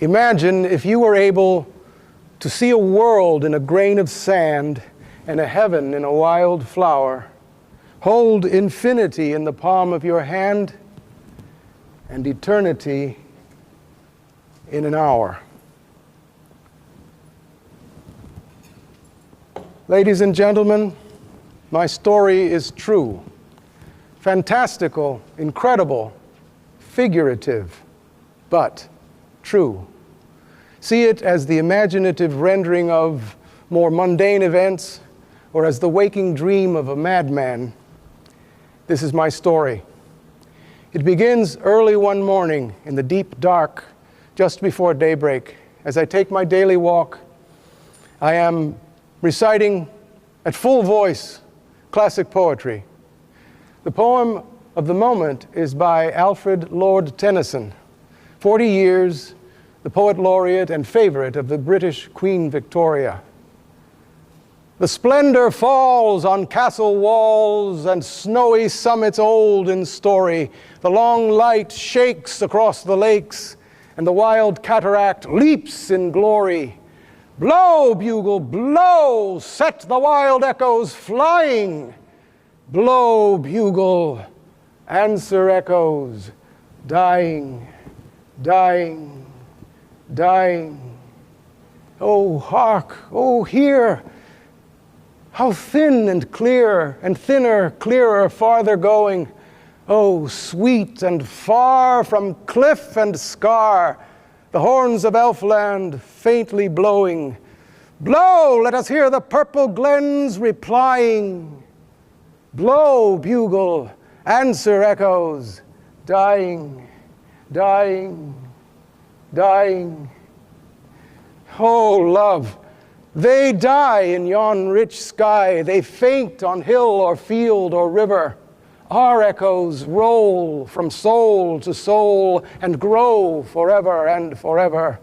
Imagine if you were able to see a world in a grain of sand and a heaven in a wild flower. Hold infinity in the palm of your hand and eternity in an hour. Ladies and gentlemen, my story is true. Fantastical, incredible, figurative, but true. See it as the imaginative rendering of more mundane events or as the waking dream of a madman. This is my story. It begins early one morning in the deep dark, just before daybreak. As I take my daily walk, I am reciting at full voice classic poetry. The poem of the moment is by Alfred Lord Tennyson, 40 years, the poet laureate and favorite of the British Queen Victoria. The splendor falls on castle walls and snowy summits old in story. The long light shakes across the lakes, and the wild cataract leaps in glory. Blow, bugle, blow, set the wild echoes flying. Blow, bugle, answer echoes, dying, dying, dying. Oh, hark, oh, hear, how thin and clear, and thinner, clearer, farther going. Oh, sweet and far from cliff and scar, the horns of Elfland faintly blowing. Blow, let us hear the purple glens replying. Blow, bugle, answer echoes, dying, dying, dying. Oh, love, they die in yon rich sky. They faint on hill or field or river. Our echoes roll from soul to soul and grow forever and forever.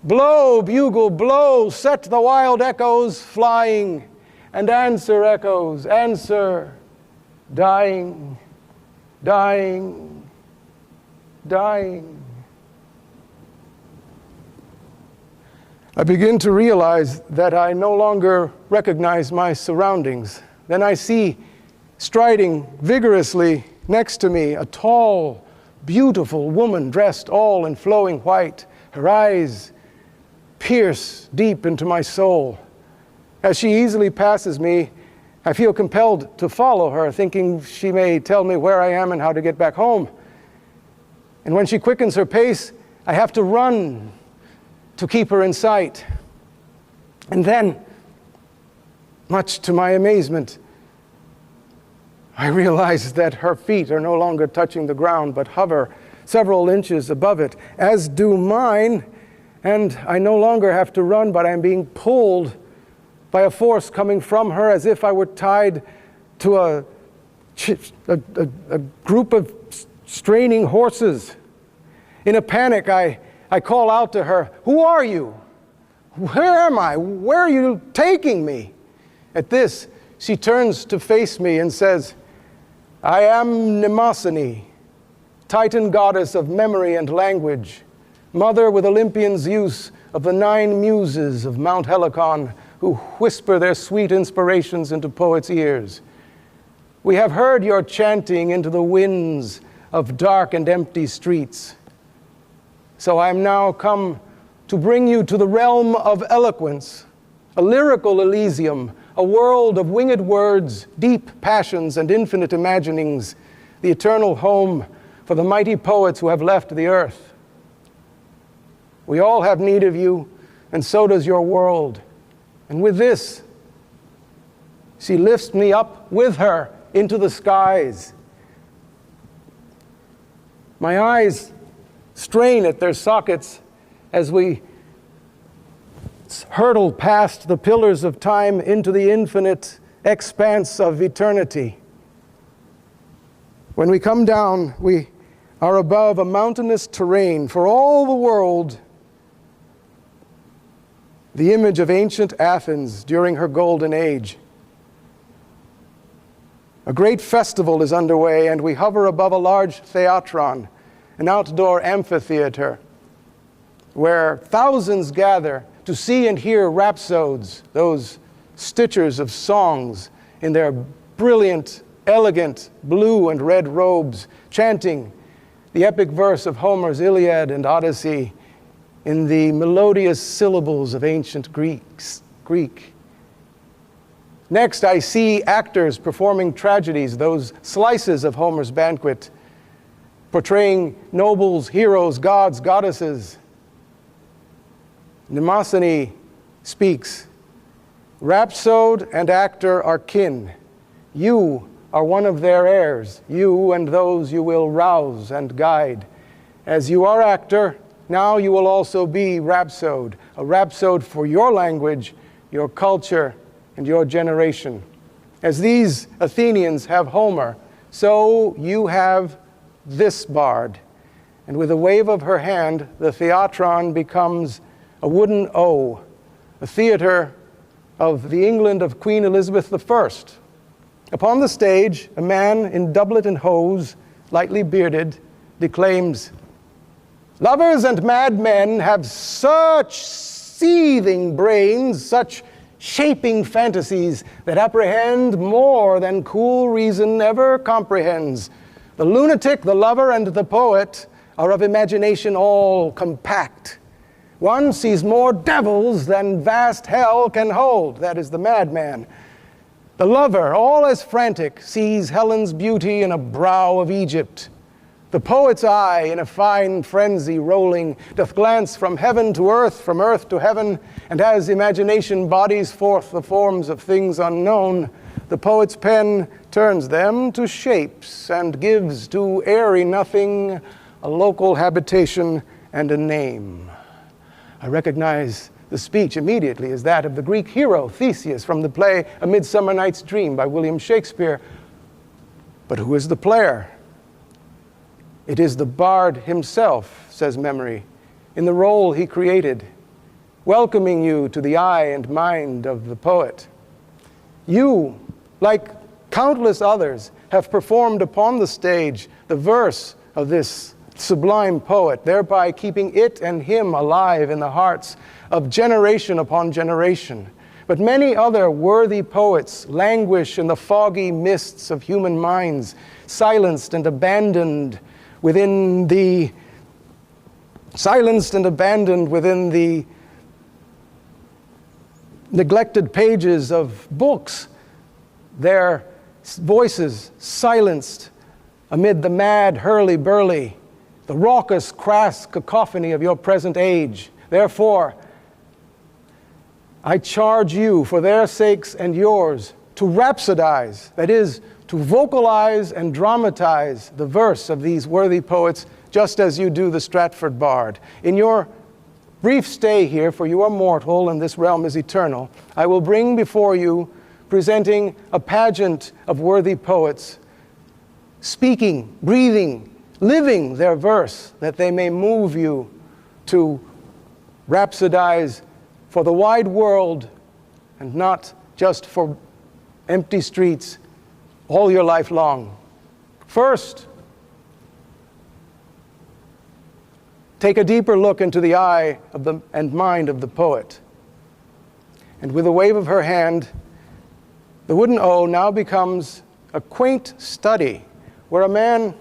Blow, bugle, blow, set the wild echoes flying, and answer echoes, answer, dying, dying, dying. I begin to realize that I no longer recognize my surroundings. Then I see, striding vigorously next to me, a tall, beautiful woman dressed all in flowing white. Her eyes pierce deep into my soul. As she easily passes me, I feel compelled to follow her, thinking she may tell me where I am and how to get back home. And when she quickens her pace, I have to run to keep her in sight. And then, much to my amazement, I realize that her feet are no longer touching the ground, but hover several inches above it, as do mine, and I no longer have to run, but I'm being pulled by a force coming from her as if I were tied to a group of straining horses. In a panic, I call out to her, "Who are you? Where am I? Where are you taking me?" At this, she turns to face me and says, "I am Mnemosyne, Titan goddess of memory and language, mother with Olympian Zeus of the 9 muses of Mount Helicon, who whisper their sweet inspirations into poets' ears. We have heard your chanting into the winds of dark and empty streets. So I am now come to bring you to the realm of eloquence, a lyrical Elysium, a world of winged words, deep passions, and infinite imaginings, the eternal home for the mighty poets who have left the earth. We all have need of you, and so does your world. And with this, she lifts me up with her into the skies. My eyes strain at their sockets as we hurtle past the pillars of time into the infinite expanse of eternity. When we come down, we are above a mountainous terrain, for all the world the image of ancient Athens during her golden age. A great festival is underway, and we hover above a large theatron, an outdoor amphitheater. where thousands gather to see and hear rhapsodes, those stitchers of songs in their brilliant, elegant blue and red robes, chanting the epic verse of Homer's Iliad and Odyssey in the melodious syllables of ancient Greek. Next, I see actors performing tragedies, those slices of Homer's banquet, portraying nobles, heroes, gods, goddesses. Mnemosyne speaks, "Rhapsode and actor are kin. You are one of their heirs, you and those you will rouse and guide. As you are actor, now you will also be rhapsode, a rhapsode for your language, your culture, and your generation. As these Athenians have Homer, so you have this bard." And with a wave of her hand, the theatron becomes a wooden O, a theater of the England of Queen Elizabeth I. Upon the stage, a man in doublet and hose, lightly bearded, declaims, "Lovers and madmen have such seething brains, such shaping fantasies that apprehend more than cool reason ever comprehends. The lunatic, the lover, and the poet are of imagination all compact. One sees more devils than vast hell can hold," that is the madman. "The lover, all as frantic, sees Helen's beauty in a brow of Egypt. The poet's eye, in a fine frenzy rolling, doth glance from heaven to earth, from earth to heaven, and as imagination bodies forth the forms of things unknown, the poet's pen turns them to shapes and gives to airy nothing a local habitation and a name." I recognize the speech immediately as that of the Greek hero Theseus from the play A Midsummer Night's Dream by William Shakespeare. But who is the player? It is the bard himself, says memory, in the role he created, welcoming you to the eye and mind of the poet. You, like countless others, have performed upon the stage the verse of this sublime poet, thereby keeping it and him alive in the hearts of generation upon generation. But many other worthy poets languish in the foggy mists of human minds, silenced and abandoned within the neglected pages of books, their voices silenced amid the mad hurly-burly, the raucous, crass cacophony of your present age. Therefore, I charge you, for their sakes and yours, to rhapsodize, that is, to vocalize and dramatize the verse of these worthy poets, just as you do the Stratford bard. In your brief stay here, for you are mortal and this realm is eternal, I will bring before you, presenting a pageant of worthy poets, speaking, breathing, living their verse, that they may move you to rhapsodize for the wide world and not just for empty streets all your life long. First, take a deeper look into the eye of and mind of the poet. And with a wave of her hand, the wooden O now becomes a quaint study where a man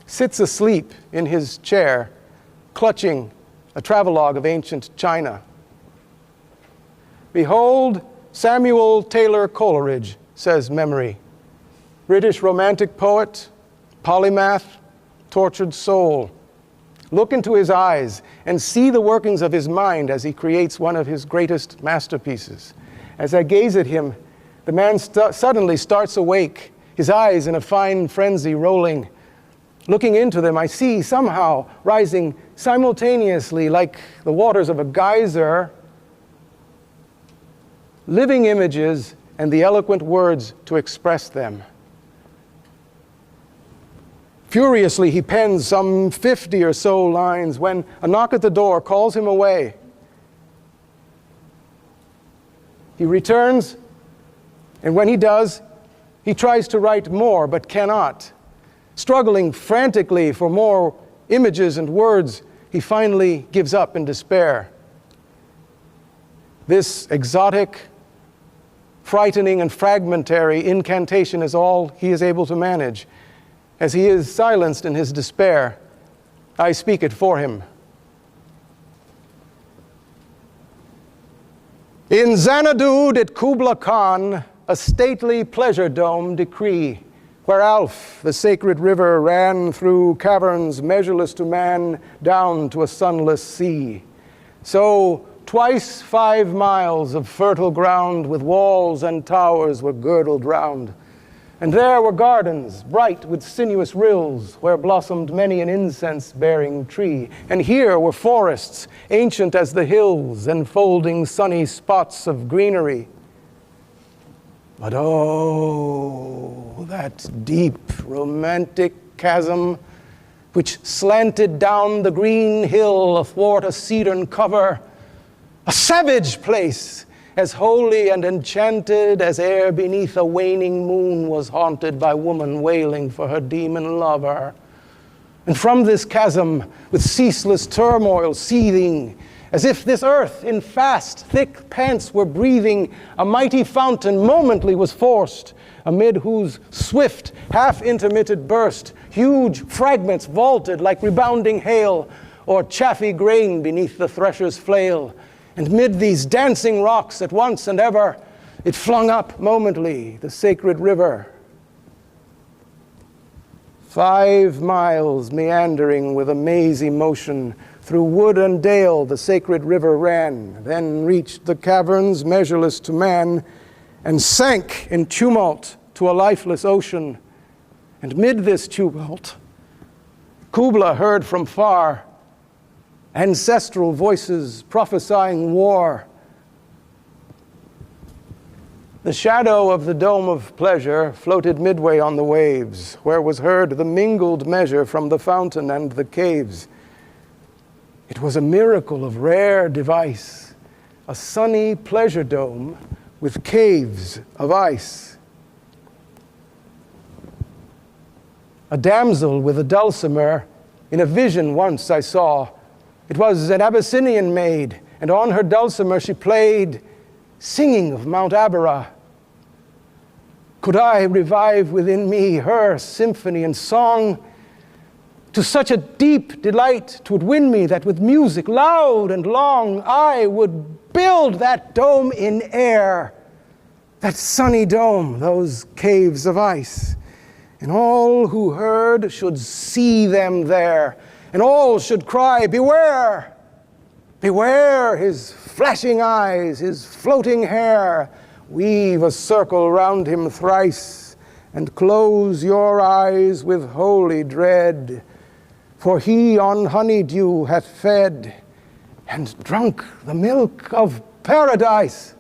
sits asleep in his chair, clutching a travelogue of ancient China. Behold Samuel Taylor Coleridge, says memory, British romantic poet, polymath, tortured soul. Look into his eyes and see the workings of his mind as he creates one of his greatest masterpieces. As I gaze at him, the man suddenly starts awake, his eyes in a fine frenzy rolling. Looking into them, I see somehow rising simultaneously, like the waters of a geyser, living images and the eloquent words to express them. Furiously, he pens some 50 or so lines when a knock at the door calls him away. He returns, and when he does, he tries to write more but cannot. Struggling frantically for more images and words, he finally gives up in despair. This exotic, frightening, and fragmentary incantation is all he is able to manage. As he is silenced in his despair, I speak it for him. In Xanadu did Kubla Khan a stately pleasure dome decree, where Alph, the sacred river, ran through caverns measureless to man, down to a sunless sea. So twice 5 miles of fertile ground with walls and towers were girdled round. And there were gardens, bright with sinuous rills, where blossomed many an incense-bearing tree. And here were forests, ancient as the hills, enfolding sunny spots of greenery. But oh, that deep, romantic chasm, which slanted down the green hill athwart a cedarn cover, a savage place, as holy and enchanted as ere beneath a waning moon was haunted by woman wailing for her demon lover. And from this chasm, with ceaseless turmoil seething, as if this earth in fast, thick pants were breathing, a mighty fountain momently was forced, amid whose swift, half-intermitted burst, huge fragments vaulted like rebounding hail, or chaffy grain beneath the thresher's flail. And mid these dancing rocks at once and ever, it flung up momently the sacred river. 5 miles meandering with a mazy motion, through wood and dale the sacred river ran, then reached the caverns measureless to man, and sank in tumult to a lifeless ocean. And mid this tumult, Kubla heard from far ancestral voices prophesying war. The shadow of the dome of pleasure floated midway on the waves, where was heard the mingled measure from the fountain and the caves. It was a miracle of rare device, a sunny pleasure dome with caves of ice. A damsel with a dulcimer in a vision once I saw. It was an Abyssinian maid, and on her dulcimer she played, singing of Mount Abera. Could I revive within me her symphony and song? To such a deep delight 'twould win me that with music loud and long I would build that dome in air, that sunny dome, those caves of ice. And all who heard should see them there, and all should cry, beware! Beware his flashing eyes, his floating hair. Weave a circle round him thrice, and close your eyes with holy dread. For he on honeydew hath fed, and drunk the milk of paradise.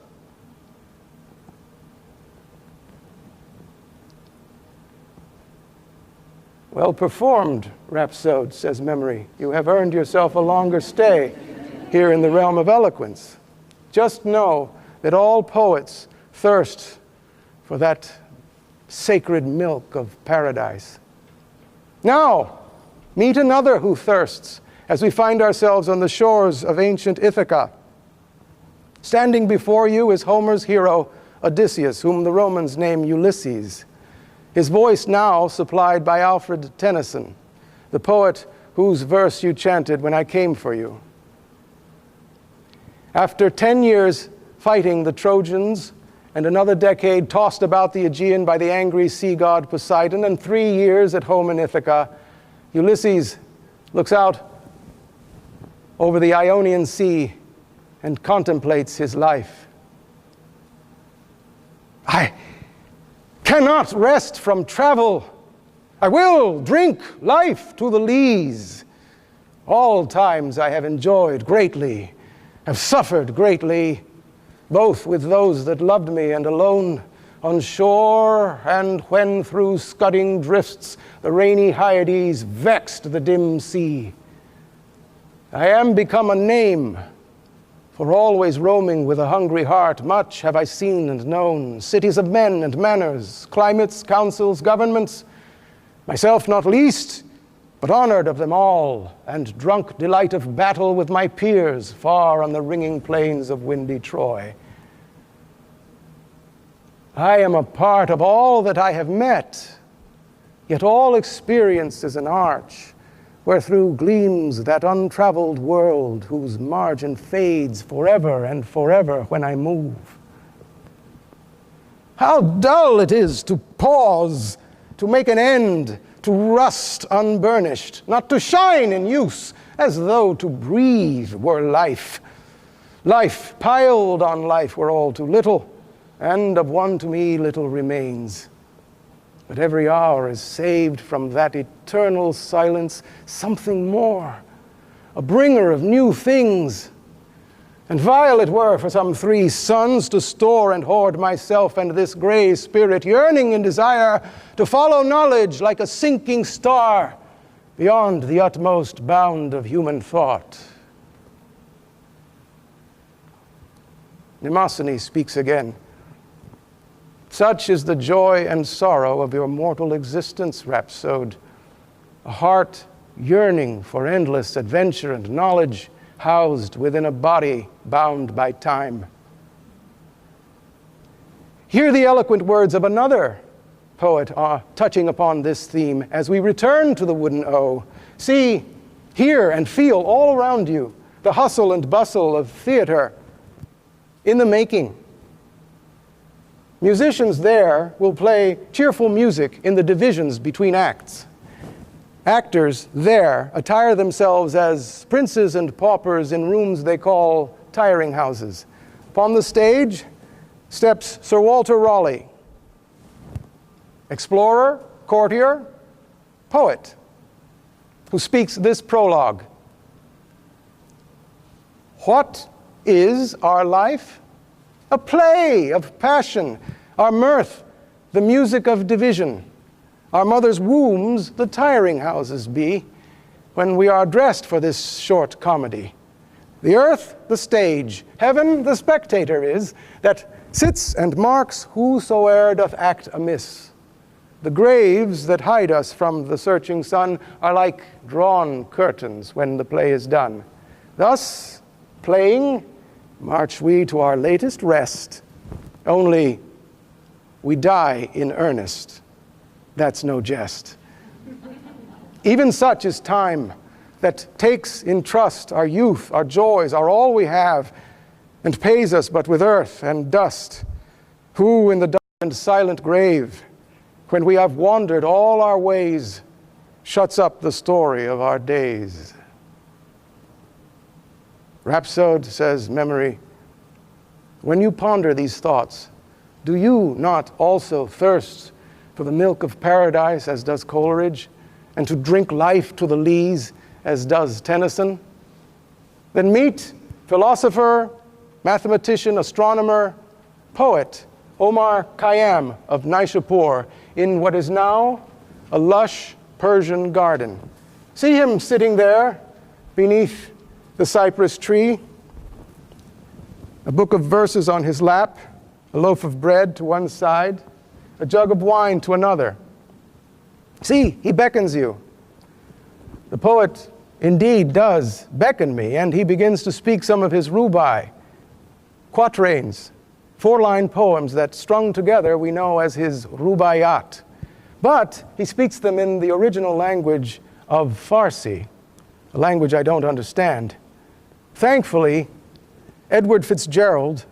Well performed, rhapsode, says memory. You have earned yourself a longer stay here in the realm of eloquence. Just know that all poets thirst for that sacred milk of paradise. Now, meet another who thirsts as we find ourselves on the shores of ancient Ithaca. Standing before you is Homer's hero, Odysseus, whom the Romans name Ulysses. His voice now supplied by Alfred Tennyson, the poet whose verse you chanted when I came for you. After 10 years fighting the Trojans, and another decade tossed about the Aegean by the angry sea god Poseidon, and 3 years at home in Ithaca, Ulysses looks out over the Ionian Sea and contemplates his life. I cannot rest from travel. I will drink life to the lees. All times I have enjoyed greatly, have suffered greatly, both with those that loved me and alone on shore, and when through scudding drifts the rainy Hyades vexed the dim sea. I am become a name, for always roaming with a hungry heart, much have I seen and known, cities of men and manners, climates, councils, governments, myself not least, but honored of them all, and drunk delight of battle with my peers far on the ringing plains of windy Troy. I am a part of all that I have met, yet all experience is an arch, wherethrough gleams that untraveled world whose margin fades forever and forever when I move. How dull it is to pause, to make an end, to rust unburnished, not to shine in use, as though to breathe were life. Life piled on life were all too little, and of one to me little remains. But every hour is saved from that eternal silence something more, a bringer of new things. And vile it were for some 3 suns to store and hoard myself and this gray spirit, yearning in desire to follow knowledge like a sinking star beyond the utmost bound of human thought. Mnemosyne speaks again. Such is the joy and sorrow of your mortal existence, rhapsode, a heart yearning for endless adventure and knowledge, housed within a body bound by time. Hear the eloquent words of another poet touching upon this theme as we return to the wooden O. See, hear, and feel all around you the hustle and bustle of theater in the making. Musicians there will play cheerful music in the divisions between acts. Actors there attire themselves as princes and paupers in rooms they call tiring houses. Upon the stage steps Sir Walter Raleigh, explorer, courtier, poet, who speaks this prologue. What is our life? A play of passion, our mirth, the music of division. Our mother's wombs the tiring houses be, when we are dressed for this short comedy. The earth, the stage, heaven, the spectator is, that sits and marks whosoe'er doth act amiss. The graves that hide us from the searching sun are like drawn curtains when the play is done. Thus, playing, march we to our latest rest, only we die in earnest. That's no jest. Even such is time, that takes in trust our youth, our joys, our all we have, and pays us but with earth and dust, who in the dark and silent grave, when we have wandered all our ways, shuts up the story of our days. Rhapsode, says Memory, when you ponder these thoughts, do you not also thirst for the milk of paradise, as does Coleridge, and to drink life to the lees, as does Tennyson? Then meet philosopher, mathematician, astronomer, poet Omar Khayyam of Naishapur in what is now a lush Persian garden. See him sitting there beneath the cypress tree, a book of verses on his lap, a loaf of bread to one side, a jug of wine to another. See, he beckons you. The poet indeed does beckon me, and he begins to speak some of his rubai, quatrains, 4-line poems that strung together we know as his rubaiyat. But he speaks them in the original language of Farsi, a language I don't understand. Thankfully, Edward Fitzgerald,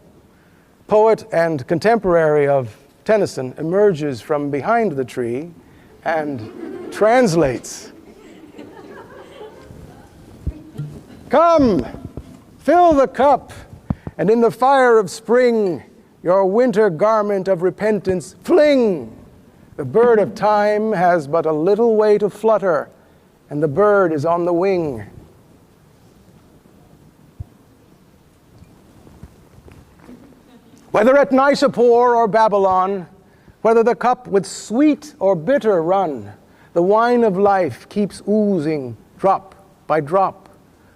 poet and contemporary of Tennyson, emerges from behind the tree and translates. Come, fill the cup, and in the fire of spring, your winter garment of repentance fling. The bird of time has but a little way to flutter, and the bird is on the wing. Whether at Naishapur or Babylon, whether the cup with sweet or bitter run, the wine of life keeps oozing drop by drop.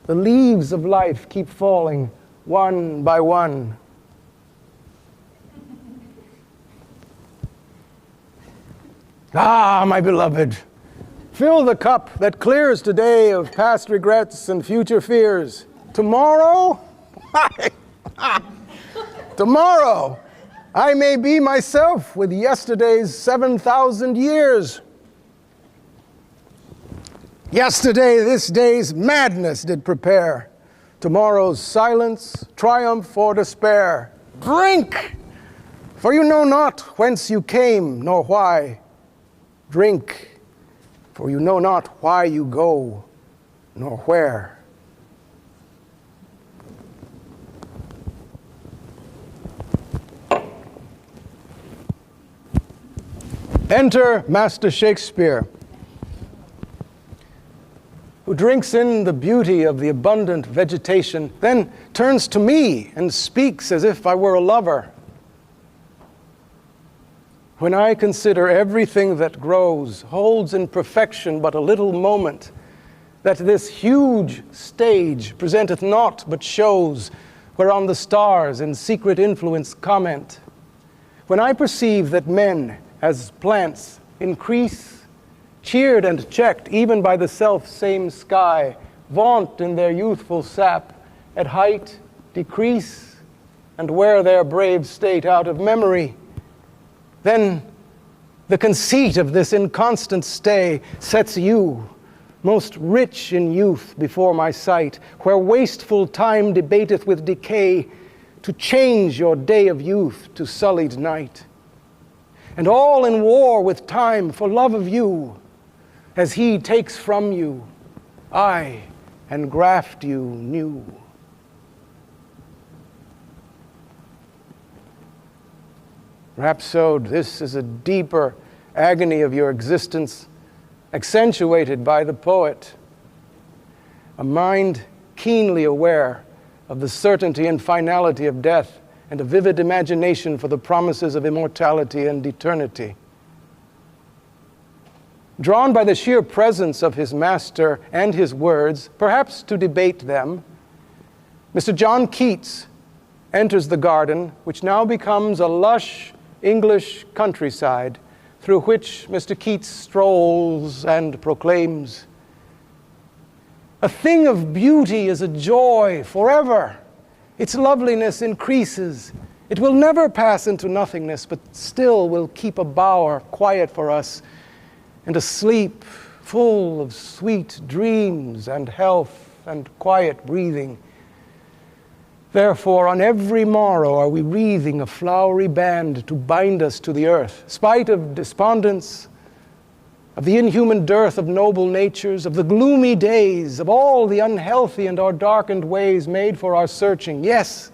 The leaves of life keep falling one by one. Ah, my beloved, Fill the cup that clears today of past regrets and future fears. Tomorrow, tomorrow, I may be myself with yesterday's 7,000 years. Yesterday, this day's madness did prepare. Tomorrow's silence, triumph, or despair. Drink, for you know not whence you came, nor why. Drink, for you know not why you go, nor where. Enter Master Shakespeare, who drinks in the beauty of the abundant vegetation, then turns to me and speaks as if I were a lover. When I consider everything that grows, holds in perfection but a little moment, that this huge stage presenteth naught but shows, whereon the stars in secret influence comment. When I perceive that men, as plants, increase, cheered and checked even by the self-same sky, vaunt in their youthful sap, at height decrease, and wear their brave state out of memory, then the conceit of this inconstant stay sets you, most rich in youth, before my sight, where wasteful time debateth with decay, to change your day of youth to sullied night. And all in war with time for love of you, as he takes from you, I, and graft you new. Rhapsode, this is a deeper agony of your existence, accentuated by the poet. A mind keenly aware of the certainty and finality of death, and a vivid imagination for the promises of immortality and eternity. Drawn by the sheer presence of his master and his words, perhaps to debate them, Mr. John Keats enters the garden, which now becomes a lush English countryside, through which Mr. Keats strolls and proclaims, "A thing of beauty is a joy forever. Its loveliness increases. It will never pass into nothingness, but still will keep a bower quiet for us, and a sleep full of sweet dreams and health and quiet breathing. Therefore, on every morrow are we wreathing a flowery band to bind us to the earth, spite of despondence, of the inhuman dearth of noble natures, of the gloomy days, of all the unhealthy and our darkened ways made for our searching. Yes,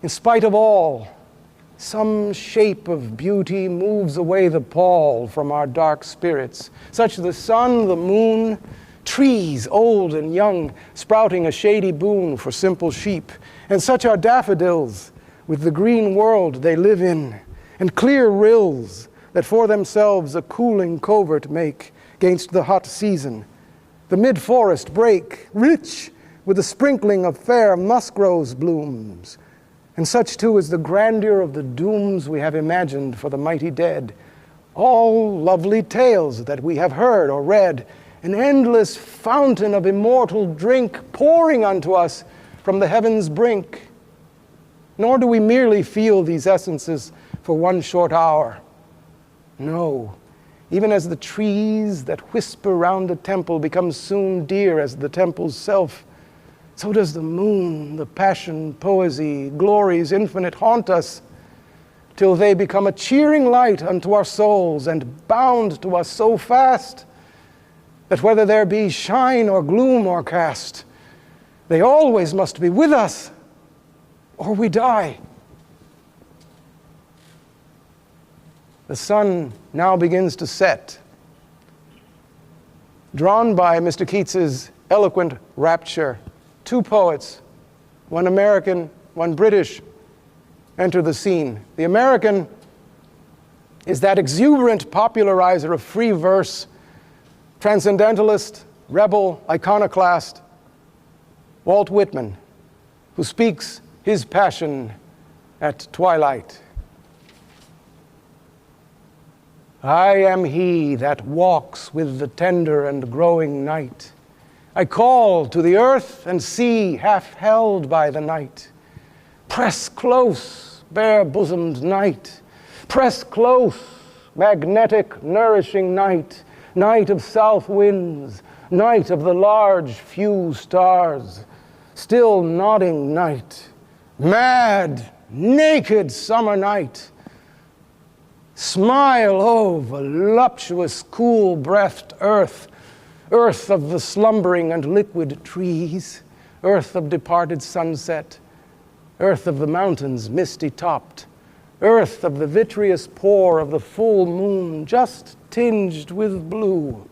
in spite of all, some shape of beauty moves away the pall from our dark spirits, such the sun, the moon, trees old and young, sprouting a shady boon for simple sheep, and such are daffodils with the green world they live in, and clear rills that for themselves a cooling covert make gainst the hot season. The mid-forest brake, rich with the sprinkling of fair muskrose blooms, and such too is the grandeur of the dooms we have imagined for the mighty dead. All lovely tales that we have heard or read, an endless fountain of immortal drink pouring unto us from the heaven's brink. Nor do we merely feel these essences for one short hour. No, even as the trees that whisper round the temple become soon dear as the temple's self, so does the moon, the passion, poesy, glories infinite haunt us, till they become a cheering light unto our souls, and bound to us so fast, that whether there be shine or gloom o'ercast, they always must be with us, or we die. The sun now begins to set. Drawn by Mr. Keats's eloquent rapture, two poets, one American, one British, enter the scene. The American is that exuberant popularizer of free verse, transcendentalist, rebel, iconoclast, Walt Whitman, who speaks his passion at twilight. I am he that walks with the tender and growing night. I call to the earth and sea half held by the night. Press close, bare-bosomed night. Press close, magnetic, nourishing night. Night of south winds, night of the large few stars. Still nodding night. Mad, naked summer night. Smile, oh, voluptuous, cool-breathed earth, earth of the slumbering and liquid trees, earth of departed sunset, earth of the mountains misty-topped, earth of the vitreous pour of the full moon just tinged with blue,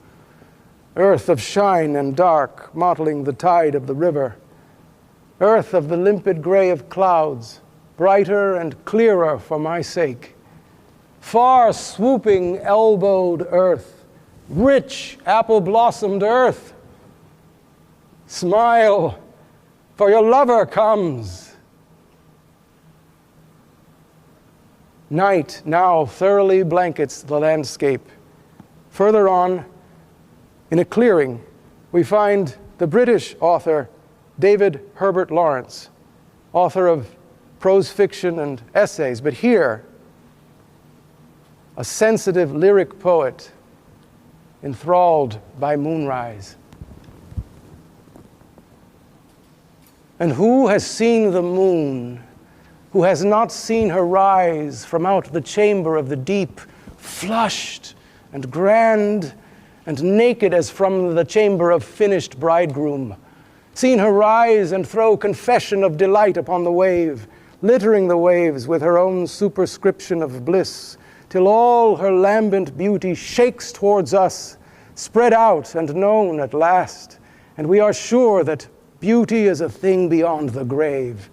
earth of shine and dark mottling the tide of the river, earth of the limpid gray of clouds, brighter and clearer for my sake, far swooping elbowed earth, rich apple-blossomed earth. Smile, for your lover comes. Night now thoroughly blankets the landscape. Further on, in a clearing, we find the British author David Herbert Lawrence, author of prose fiction and essays, but here, a sensitive lyric poet enthralled by moonrise. And who has seen the moon, who has not seen her rise from out the chamber of the deep, flushed and grand and naked as from the chamber of finished bridegroom, seen her rise and throw confession of delight upon the wave, littering the waves with her own superscription of bliss, till all her lambent beauty shakes towards us, spread out and known at last, and we are sure that beauty is a thing beyond the grave,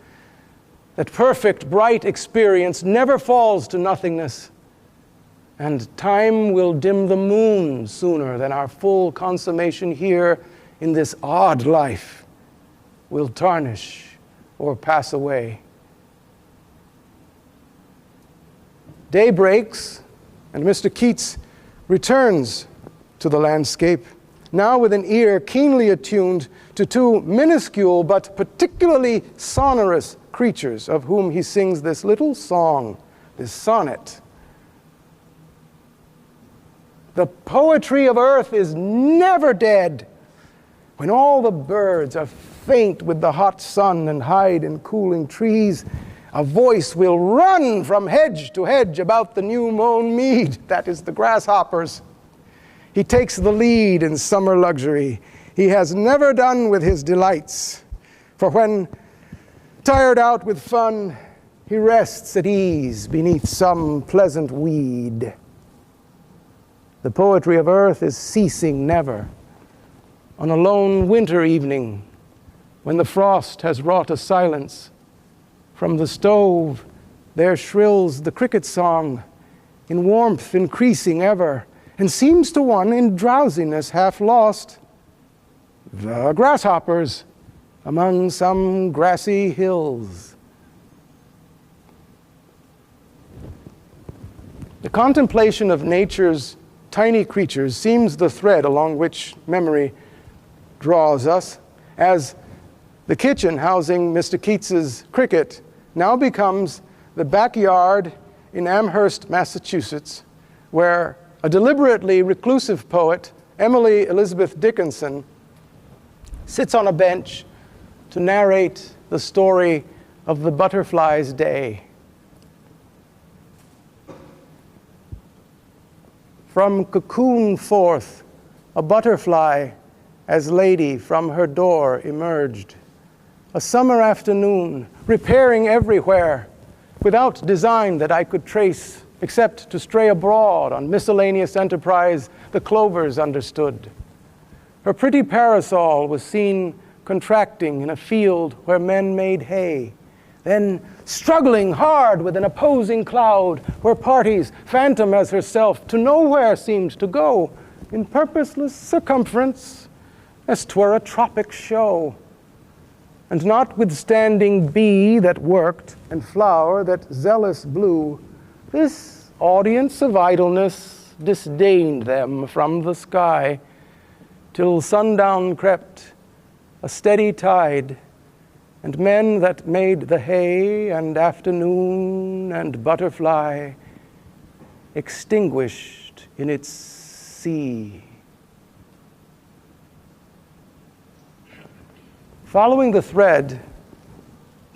that perfect, bright experience never falls to nothingness, and time will dim the moon sooner than our full consummation here in this odd life will tarnish or pass away. Day breaks, and Mr. Keats returns to the landscape, now with an ear keenly attuned to two minuscule but particularly sonorous creatures of whom he sings this little song, this sonnet. The poetry of earth is never dead. When all the birds are faint with the hot sun and hide in cooling trees, a voice will run from hedge to hedge about the new-mown mead. That is the grasshoppers. He takes the lead in summer luxury. He has never done with his delights. For when, tired out with fun, he rests at ease beneath some pleasant weed. The poetry of earth is ceasing never. On a lone winter evening, when the frost has wrought a silence, from the stove there shrills the cricket song, in warmth increasing ever, and seems to one in drowsiness half lost. The grasshoppers among some grassy hills. The contemplation of nature's tiny creatures seems the thread along which memory draws us, as the kitchen housing Mr. Keats's cricket now becomes the backyard in Amherst, Massachusetts, where a deliberately reclusive poet, Emily Elizabeth Dickinson, sits on a bench to narrate the story of the butterfly's day. From cocoon forth, a butterfly as lady from her door emerged. A summer afternoon, repairing everywhere, without design that I could trace, except to stray abroad on miscellaneous enterprise the clovers understood. Her pretty parasol was seen contracting in a field where men made hay, then struggling hard with an opposing cloud where parties, phantom as herself, to nowhere seemed to go, in purposeless circumference, as 'twere a tropic show. And notwithstanding bee that worked and flower that zealous blew, this audience of idleness disdained them from the sky, till sundown crept, a steady tide, and men that made the hay and afternoon and butterfly extinguished in its sea. Following the thread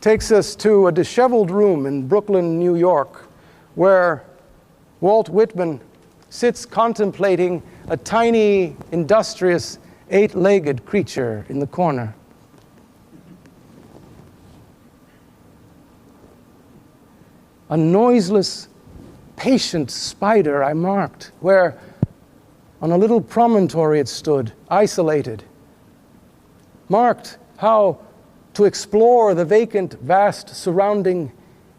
takes us to a disheveled room in Brooklyn, New York, where Walt Whitman sits contemplating a tiny, industrious, eight-legged creature in the corner. A noiseless, patient spider I marked, where on a little promontory it stood, isolated. Marked how, to explore the vacant, vast surrounding,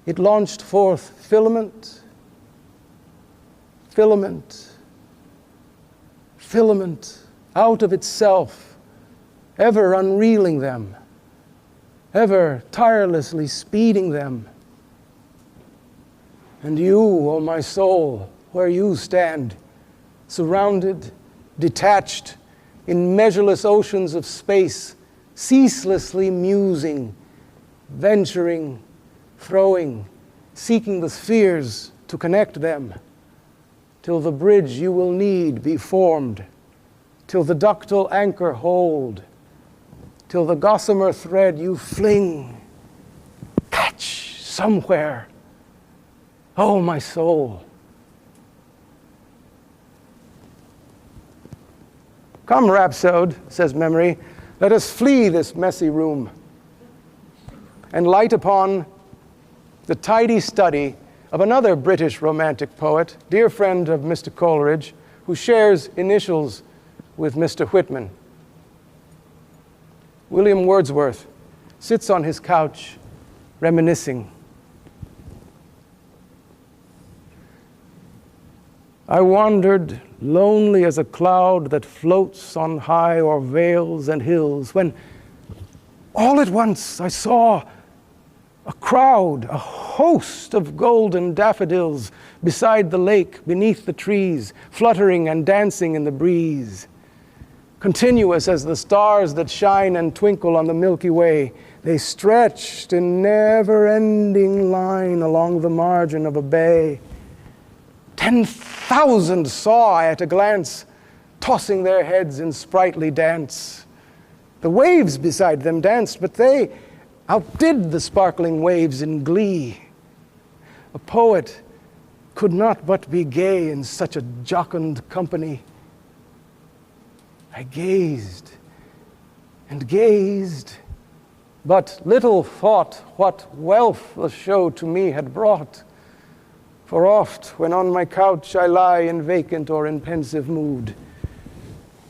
it launched forth filament, filament, filament, out of itself, ever unreeling them, ever tirelessly speeding them. And you, O my soul, where you stand, surrounded, detached, in measureless oceans of space, ceaselessly musing, venturing, throwing, seeking the spheres to connect them, till the bridge you will need be formed, till the ductile anchor hold, till the gossamer thread you fling, catch somewhere. Oh, my soul. Come, rhapsode, says memory, let us flee this messy room and light upon the tidy study of another British romantic poet, dear friend of Mr. Coleridge, who shares initials with Mr. Whitman. William Wordsworth sits on his couch, reminiscing. I wandered, lonely as a cloud that floats on high o'er vales and hills, when all at once I saw a crowd, a host of golden daffodils beside the lake, beneath the trees, fluttering and dancing in the breeze. Continuous as the stars that shine and twinkle on the Milky Way, they stretched in never-ending line along the margin of a bay. 10,000 saw I at a glance, tossing their heads in sprightly dance. The waves beside them danced, but they outdid the sparkling waves in glee. A poet could not but be gay in such a jocund company. I gazed and gazed, but little thought what wealth the show to me had brought. For oft, when on my couch I lie in vacant or in pensive mood,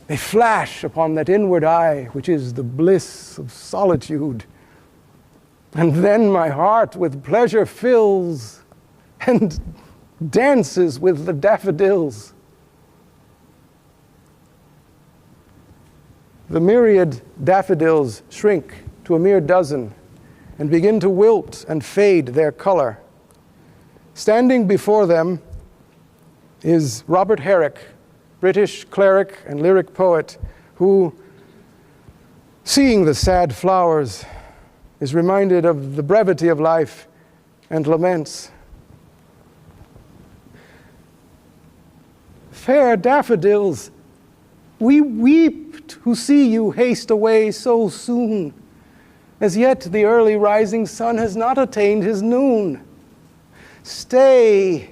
they flash upon that inward eye which is the bliss of solitude. And then my heart with pleasure fills and dances with the daffodils. The myriad daffodils shrink to a mere dozen and begin to wilt and fade their color. Standing before them is Robert Herrick, British cleric and lyric poet, who, seeing the sad flowers, is reminded of the brevity of life and laments. Fair daffodils, we weep who see you haste away so soon. As yet the early rising sun has not attained his noon. Stay,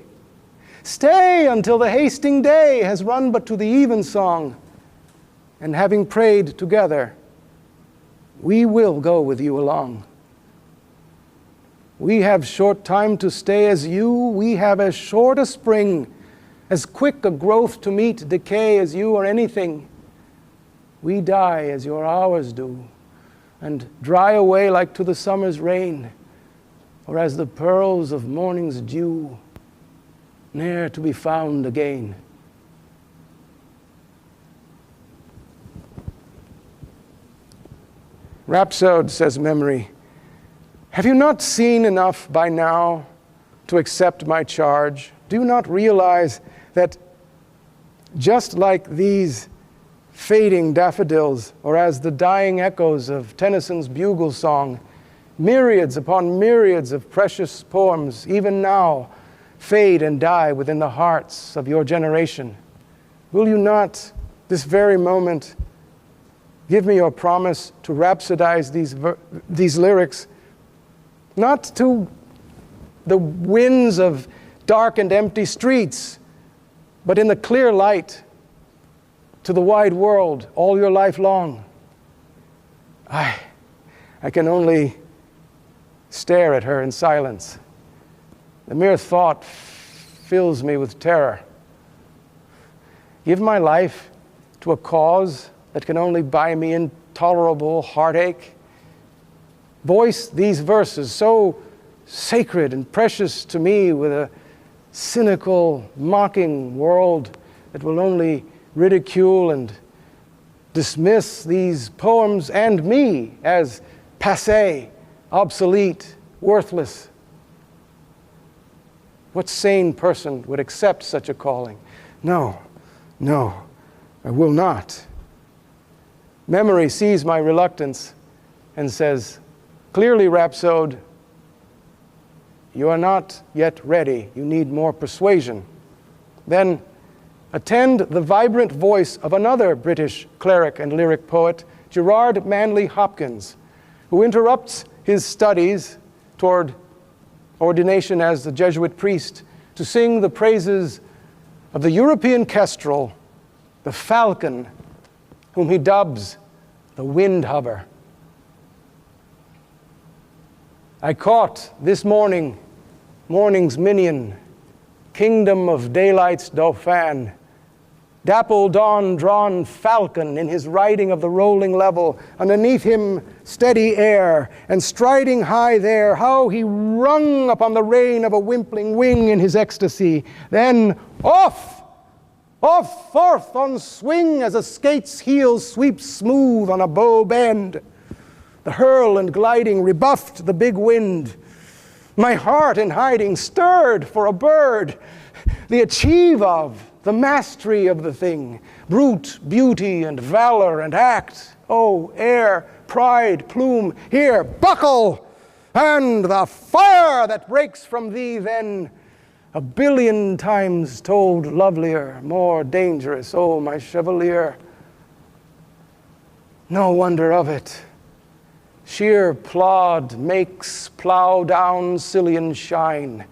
stay until the hasting day has run but to the evensong, and having prayed together, we will go with you along. We have short time to stay as you, we have as short a spring, as quick a growth to meet decay as you or anything. We die as your hours do, and dry away like to the summer's rain, or as the pearls of morning's dew, ne'er to be found again. Rhapsode, says memory, have you not seen enough by now to accept my charge? Do you not realize that just like these fading daffodils, or as the dying echoes of Tennyson's bugle song, myriads upon myriads of precious poems, even now, fade and die within the hearts of your generation. Will you not, this very moment, give me your promise to rhapsodize these lyrics, not to the winds of dark and empty streets, but in the clear light to the wide world all your life long? I can only stare at her in silence. The mere thought fills me with terror. Give my life to a cause that can only buy me intolerable heartache? Voice these verses, so sacred and precious to me, with a cynical, mocking world that will only ridicule and dismiss these poems and me as passé, obsolete, worthless. What sane person would accept such a calling? No, I will not. Memory sees my reluctance and says, clearly, rhapsode, you are not yet ready. You need more persuasion. Then attend the vibrant voice of another British cleric and lyric poet, Gerard Manley Hopkins, who interrupts his studies toward ordination as the Jesuit priest to sing the praises of the European kestrel, the falcon, whom he dubs the wind hover. I caught this morning's minion, kingdom of daylight's dauphin, dapple dawn-drawn falcon in his riding of the rolling level, underneath him steady air, and striding high there, how he rung upon the rein of a wimpling wing in his ecstasy. Then off, forth on swing as a skate's heel sweeps smooth on a bow bend. The hurl and gliding rebuffed the big wind. My heart in hiding stirred for a bird, the achieve of, the mastery of the thing, brute, beauty, and valor and act. Oh, air, pride, plume, here, buckle, and the fire that breaks from thee then, a billion times told lovelier, more dangerous, oh, my chevalier. No wonder of it. Sheer plod makes plow down Sicilian shine,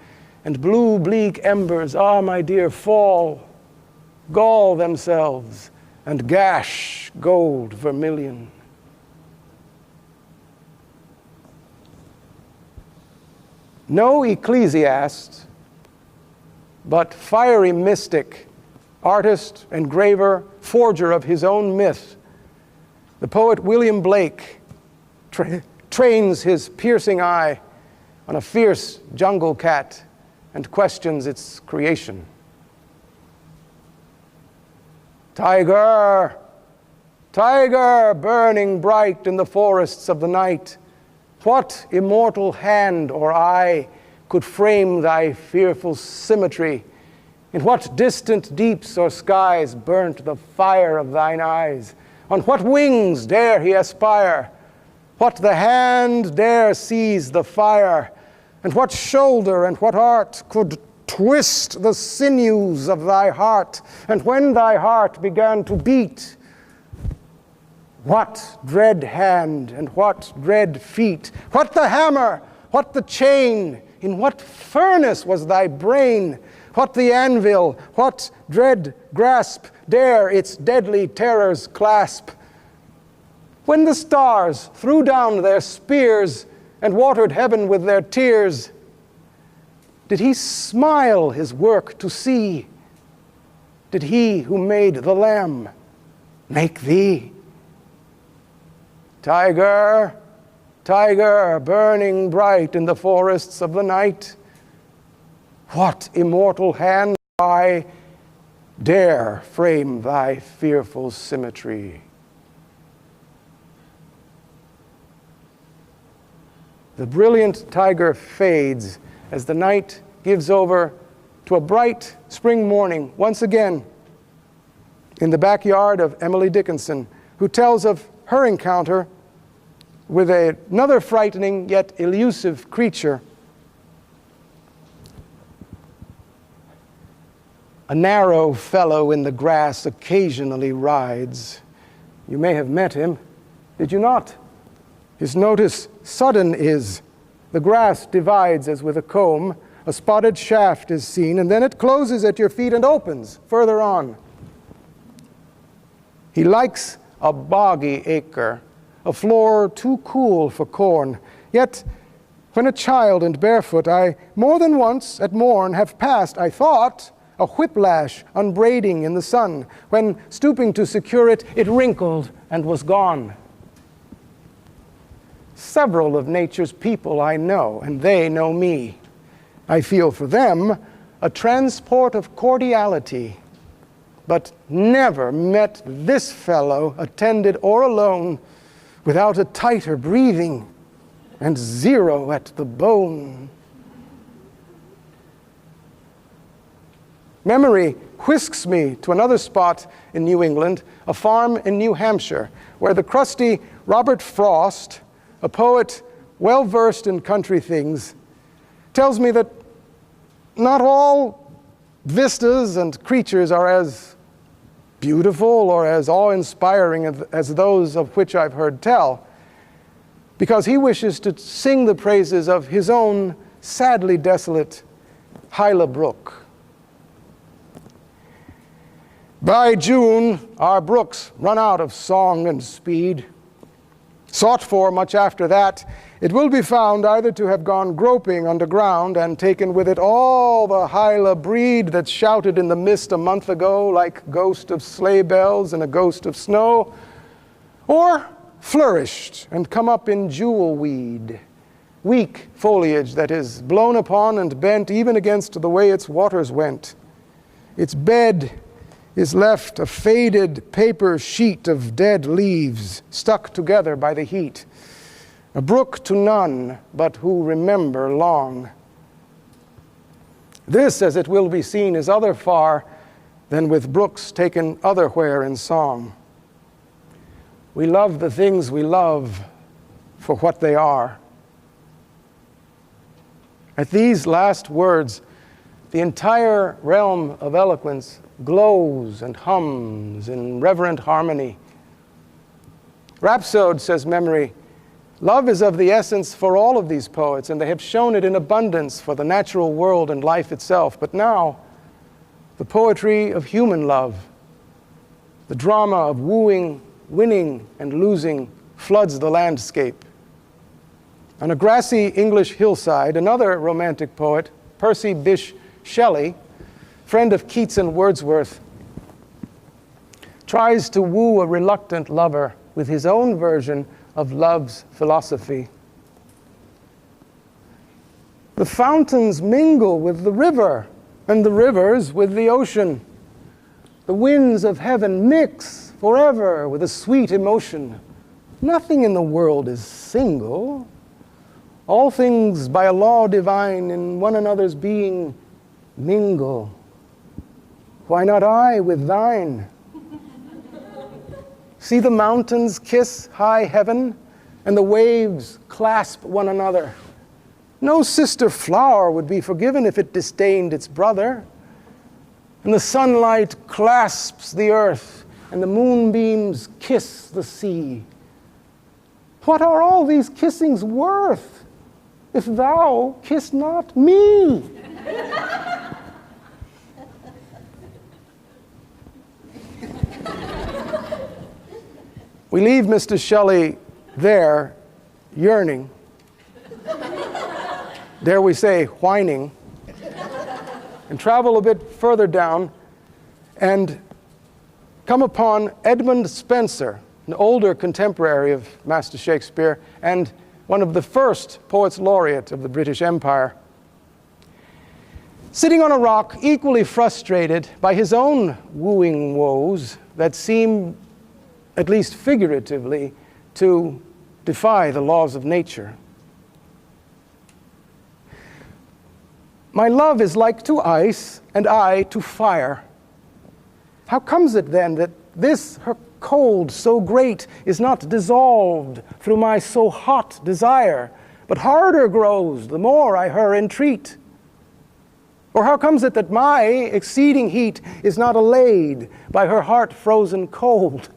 and blue bleak embers, ah, my dear, fall, gall themselves, and gash gold vermilion. No ecclesiast, but fiery mystic, artist, engraver, forger of his own myth, the poet William Blake trains his piercing eye on a fierce jungle cat and questions its creation. Tiger, tiger, burning bright in the forests of the night, what immortal hand or eye could frame thy fearful symmetry? In what distant deeps or skies burnt the fire of thine eyes? On what wings dare he aspire? What the hand dare seize the fire? And what shoulder and what art could twist the sinews of thy heart? And when thy heart began to beat, what dread hand and what dread feet? What the hammer? What the chain? In what furnace was thy brain? What the anvil? What dread grasp dare its deadly terrors clasp? When the stars threw down their spears and watered heaven with their tears, did he smile his work to see? Did he who made the lamb make thee? Tiger, tiger, burning bright in the forests of the night, what immortal hand I dare frame thy fearful symmetry? The brilliant tiger fades as the night gives over to a bright spring morning once again. in the backyard of Emily Dickinson, who tells of her encounter with another frightening yet elusive creature. A narrow fellow in the grass occasionally rides. You may have met him, did you not? His notice sudden is. The grass divides as with a comb, a spotted shaft is seen, and then it closes at your feet and opens further on. He likes a boggy acre, a floor too cool for corn. Yet, when a child and barefoot, I more than once at morn have passed, I thought, a whiplash unbraiding in the sun. When, stooping to secure it, it wrinkled and was gone. Several of nature's people I know, and they know me. I feel for them a transport of cordiality, but never met this fellow, attended or alone, without a tighter breathing and zero at the bone. Memory whisks me to another spot in New England, a farm in New Hampshire, where the crusty Robert Frost, a poet well versed in country things, tells me that not all vistas and creatures are as beautiful or as awe-inspiring as those of which I've heard tell, because he wishes to sing the praises of his own sadly desolate Hyla Brook. By June, our brooks run out of song and speed. Sought for much after that, it will be found either to have gone groping underground and taken with it all the Hyla breed that shouted in the mist a month ago like ghost of sleigh bells and a ghost of snow, or flourished and come up in jewel weed, weak foliage that is blown upon and bent even against the way its waters went. Its bed is left a faded paper sheet of dead leaves stuck together by the heat, a brook to none but who remember long. This, as it will be seen, is other far than with brooks taken otherwhere in song. We love the things we love for what they are. At these last words, the entire realm of eloquence glows and hums in reverent harmony. Rhapsode, says Memory, love is of the essence for all of these poets, and they have shown it in abundance for the natural world and life itself. But now, the poetry of human love, the drama of wooing, winning, and losing floods the landscape. On a grassy English hillside, another romantic poet, Percy Bysshe Shelley, friend of Keats and Wordsworth, tries to woo a reluctant lover with his own version of love's philosophy. The fountains mingle with the river, and the rivers with the ocean. The winds of heaven mix forever with a sweet emotion. Nothing in the world is single. All things by a law divine in one another's being mingle. Why not I with thine? See the mountains kiss high heaven, and the waves clasp one another. No sister flower would be forgiven if it disdained its brother. And the sunlight clasps the earth, and the moonbeams kiss the sea. What are all these kissings worth, if thou kiss not me? We leave Mr. Shelley there, yearning. Dare we say, whining. And travel a bit further down and come upon Edmund Spenser, an older contemporary of Master Shakespeare and one of the first poets laureate of the British Empire. Sitting on a rock, equally frustrated by his own wooing woes that seem, at least figuratively, to defy the laws of nature. My love is like to ice, and I to fire. How comes it then that this her cold so great is not dissolved through my so hot desire, but harder grows the more I her entreat? Or how comes it that my exceeding heat is not allayed by her heart frozen cold,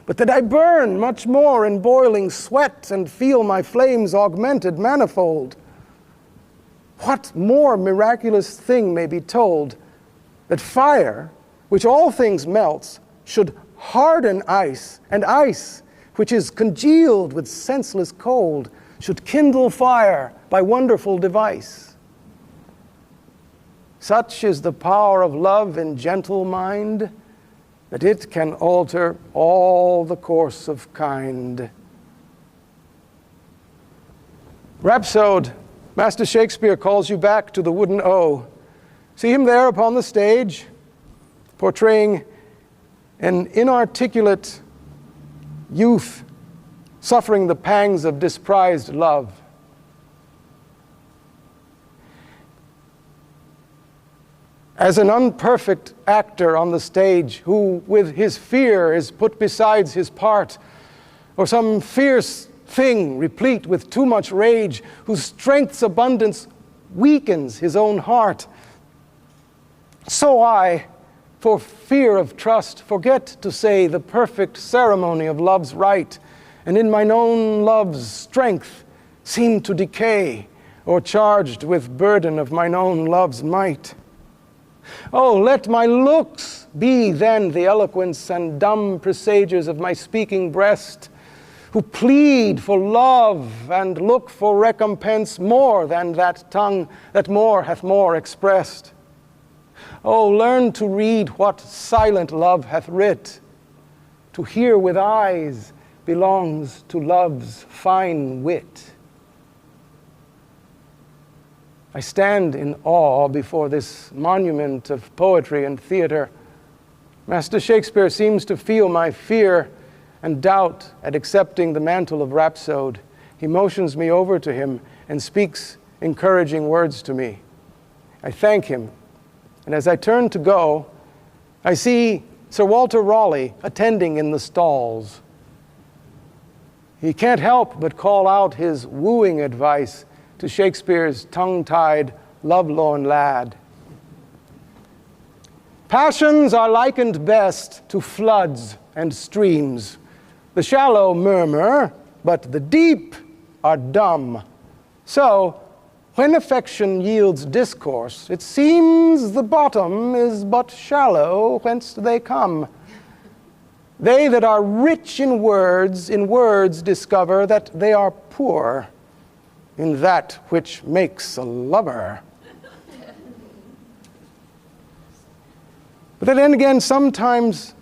but that I burn much more in boiling sweat and feel my flames augmented manifold? What more miraculous thing may be told, that fire, which all things melts, should harden ice, and ice, which is congealed with senseless cold, should kindle fire by wonderful device? Such is the power of love in gentle mind, that it can alter all the course of kind. Rhapsode, Master Shakespeare calls you back to the wooden O. See him there upon the stage, portraying an inarticulate youth suffering the pangs of disprized love. As an unperfect actor on the stage who with his fear is put besides his part, or some fierce thing replete with too much rage, whose strength's abundance weakens his own heart, so I, for fear of trust, forget to say the perfect ceremony of love's rite, and in mine own love's strength seem to decay, or charged with burden of mine own love's might. Oh, let my looks be then the eloquence and dumb presagers of my speaking breast, who plead for love and look for recompense more than that tongue that more hath more expressed. Oh, learn to read what silent love hath writ. To hear with eyes belongs to love's fine wit. I stand in awe before this monument of poetry and theater. Master Shakespeare seems to feel my fear and doubt at accepting the mantle of rhapsode. He motions me over to him and speaks encouraging words to me. I thank him, and as I turn to go, I see Sir Walter Raleigh attending in the stalls. He can't help but call out his wooing advice to Shakespeare's tongue-tied, lovelorn lad. Passions are likened best to floods and streams. The shallow murmur, but the deep are dumb. So, when affection yields discourse, it seems the bottom is but shallow whence they come. They that are rich in words discover that they are poor in that which makes a lover. But then again, sometimes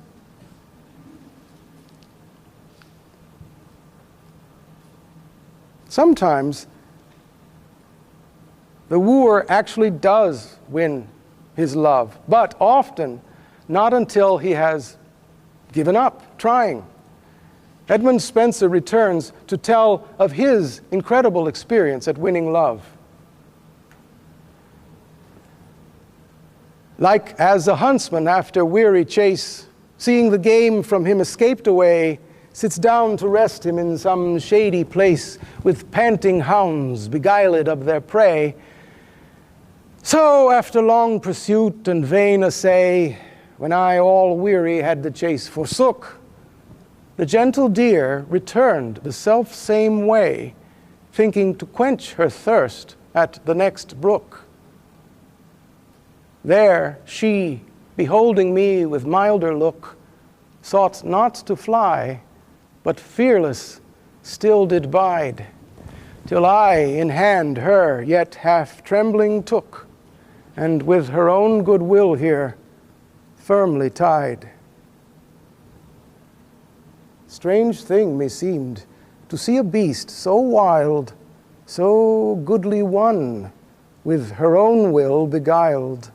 the wooer actually does win his love, but often not until he has given up trying. Edmund Spenser returns to tell of his incredible experience at winning love. Like as a huntsman after weary chase, seeing the game from him escaped away, sits down to rest him in some shady place, with panting hounds beguiled of their prey. So after long pursuit and vain essay, when I all weary had the chase forsook, the gentle deer returned the self-same way, thinking to quench her thirst at the next brook. There she, beholding me with milder look, sought not to fly, but fearless still did bide, till I in hand her yet half trembling took, and with her own good will here firmly tied. Strange thing meseemed to see a beast so wild, so goodly won, with her own will beguiled.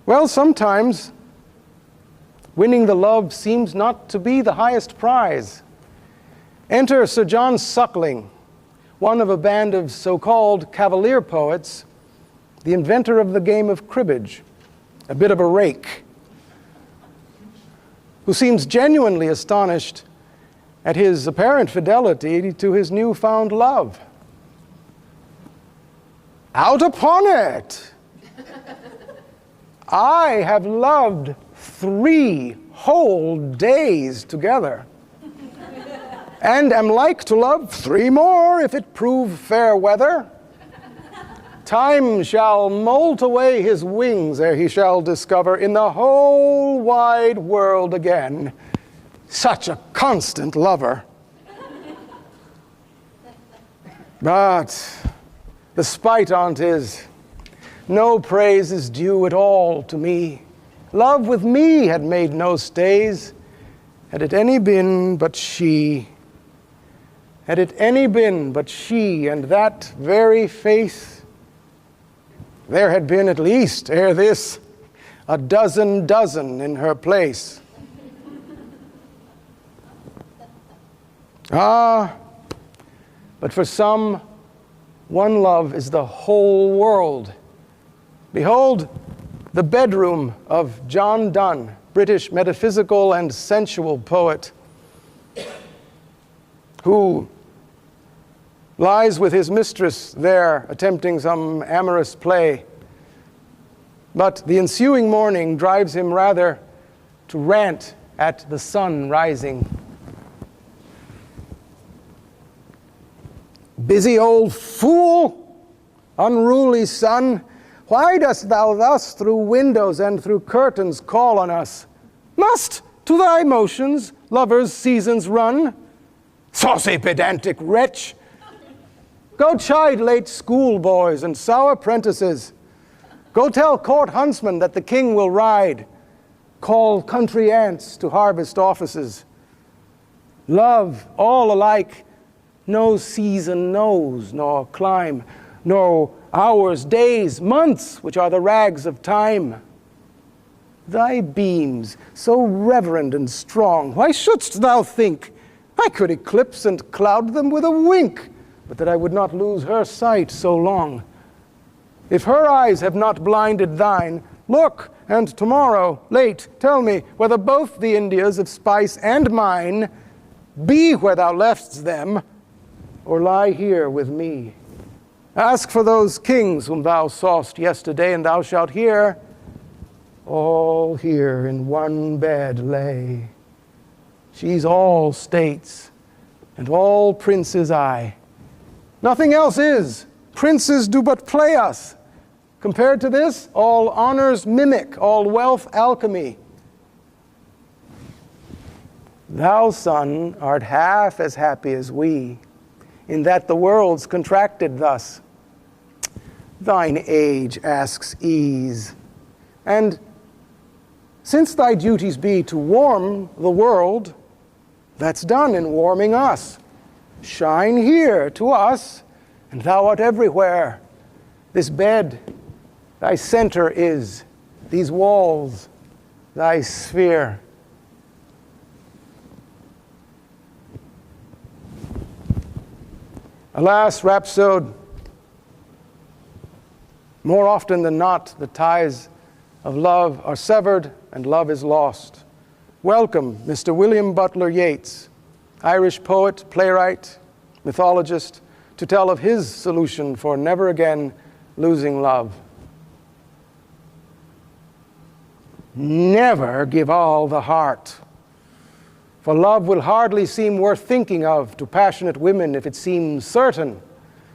Well, sometimes winning the love seems not to be the highest prize. Enter Sir John Suckling, one of a band of so-called cavalier poets the inventor of the game of cribbage, a bit of a rake, who seems genuinely astonished at his apparent fidelity to his newfound love. Out upon it! I have loved 3 whole days together, and am like to love 3 more if it prove fair weather. Time shall molt away his wings ere he shall discover in the whole wide world again such a constant lover. But the spite on't is, no praise is due at all to me. Love with me had made no stays, had it any been but she. Had it any been but she and that very face, there had been at least, ere this, a dozen in her place. Ah, but for some, one love is the whole world. Behold the bedroom of John Donne, British metaphysical and sensual poet, who lies with his mistress there, attempting some amorous play. But the ensuing morning drives him rather to rant at the sun rising. Busy old fool, unruly sun, why dost thou thus through windows and through curtains call on us? Must to thy motions lovers' seasons run? Saucy pedantic wretch! Go chide late schoolboys and sour apprentices. Go tell court huntsmen that the king will ride. Call country aunts to harvest offices. Love, all alike, no season knows, nor clime, nor hours, days, months, which are the rags of time. Thy beams, so reverend and strong, why shouldst thou think I could eclipse and cloud them with a wink, but that I would not lose her sight so long? If her eyes have not blinded thine, look, and tomorrow, late, tell me whether both the Indias of spice and mine be where thou left'st them, or lie here with me. Ask for those kings whom thou saw'st yesterday, and thou shalt hear, all here in one bed lay. She's all states, and all princes I. Nothing else is. Princes do but play us. Compared to this, all honors mimic, all wealth alchemy. Thou, son, art half as happy as we, in that the world's contracted thus. Thine age asks ease, and since thy duties be to warm the world, that's done in warming us. Shine here to us, and thou art everywhere. This bed, thy center is, these walls, thy sphere. Alas, rhapsode, more often than not, the ties of love are severed and love is lost. Welcome, Mr. William Butler Yeats, Irish poet, playwright, mythologist, to tell of his solution for never again losing love. Never give all the heart, for love will hardly seem worth thinking of to passionate women if it seems certain,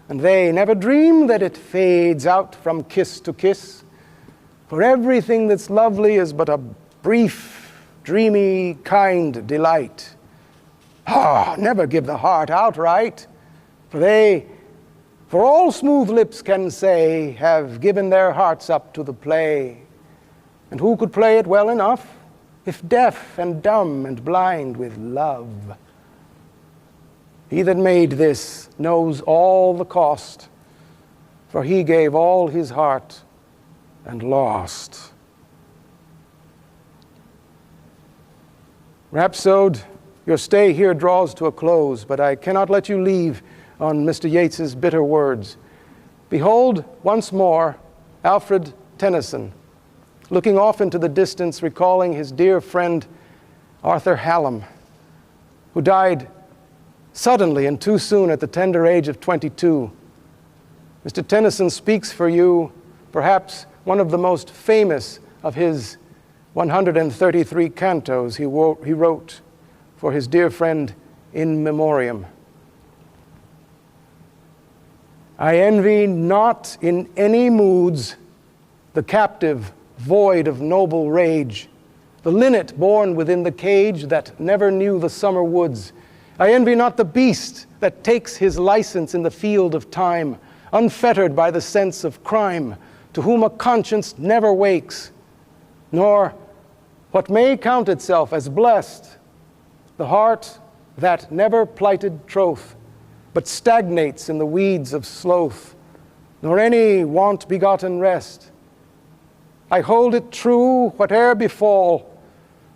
and they never dream that it fades out from kiss to kiss. For everything that's lovely is but a brief, dreamy, kind delight. Never give the heart outright, for all smooth lips can say, have given their hearts up to the play. And who could play it well enough, if deaf and dumb and blind with love? He that made this knows all the cost, for he gave all his heart and lost. Rhapsode, your stay here draws to a close, but I cannot let you leave on Mr. Yeats's bitter words. Behold, once more, Alfred Tennyson, looking off into the distance, recalling his dear friend Arthur Hallam, who died suddenly and too soon at the tender age of 22. Mr. Tennyson speaks for you perhaps one of the most famous of his 133 cantos he wrote for his dear friend in memoriam. I envy not in any moods the captive void of noble rage, the linnet born within the cage that never knew the summer woods. I envy not the beast that takes his license in the field of time, unfettered by the sense of crime, to whom a conscience never wakes, nor what may count itself as blessed, the heart that never plighted troth, but stagnates in the weeds of sloth, nor any want-begotten rest. I hold it true, whate'er befall,